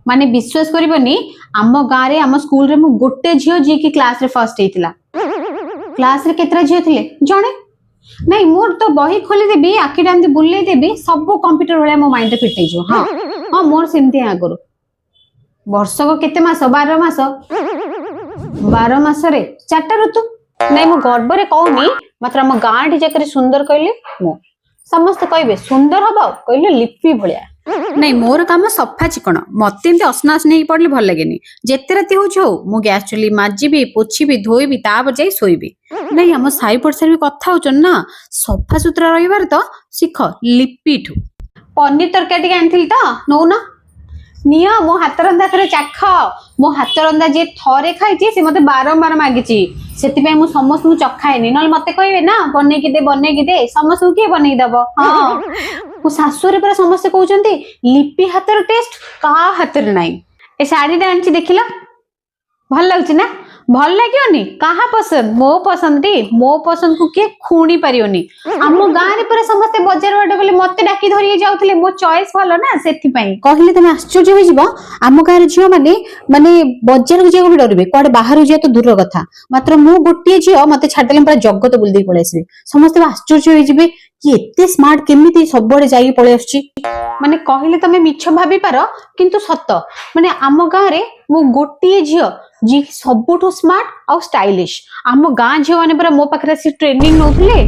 माने विश्वास करबनी आम गाँव रे आम स्कूल रे मु गोटे झियो जी की क्लास रे फर्स्ट हेतिला। क्लास रे केतरा झियो थिले जणे नहीं मोर तो बही खोली देबी आखिटा एमती बुल्ले देबी सब कंप्यूटर भलिया मो माइंड फिट हे जो। हां हां मोर सेमती आगरो वर्षक केते मास 12 मास 12 मास रे चारटा ऋतु नहीं मु गर्व रे कहूनी मात्र आम गाँ टी जाकर सुंदर कहले मो समस्त कहबे सुंदर हबो कहले लिपि भलिया नहीं मोर काम सफा चिकण मत एमती असनास नहीं पड़े भल लगे जिते राति हो मु गैस चुली माजिबी पोछिबी धोईबी तापर जाई सोईबी नहीं आम साई पड़सा भी कथा होचन ना सफा सुतरा रहिबार तो शिख लिपिठू पनीर तरकारी आनी तो नौ ना नियो मो हाथ रंधा थरे चाख मो हाथ रंधा जे थरे खाई से मते बारंबार मागिची सेति मु समस्त चखाएनी नल मते कहबे ना बने की दे समस्त के बने दब। हां मो सासुरे पर समस्त कहउचंती लिपि हाथर टेस्ट का हाथर नाही ए साड़ी रे आनची देखिला भल लागछ ना भल लागियोनी कहा पसंद मो पसंद को के खूणी परियोनी आम गाँ रे पर समस्त बाजार बाटे बोले मते डाकी धरिए जाउथले मो चॉइस भलो ना सेति पई कहले तमे आश्चर्य होई जिवो आम गाँ रे झियो माने बाजार को जे डरबे कोडे बाहर जे तो दूर कथा मात्र मो गोटे झियो मते छाडले पूरा जगत बुल दे पळे आसीबे समस्त आश्चर्य होई जिबे कि एते स्मार्ट केमिति सब बडे जाई पळे आछी माने कहले तमे मिछ भाबी पारो किंतु सत्य माने आम गाँ रे मो गोटे झियो जी सबुठो स्मार्ट और स्टाइलिश आम गाँ झियो माने पर मो पाखरे ट्रेनिंग नउथले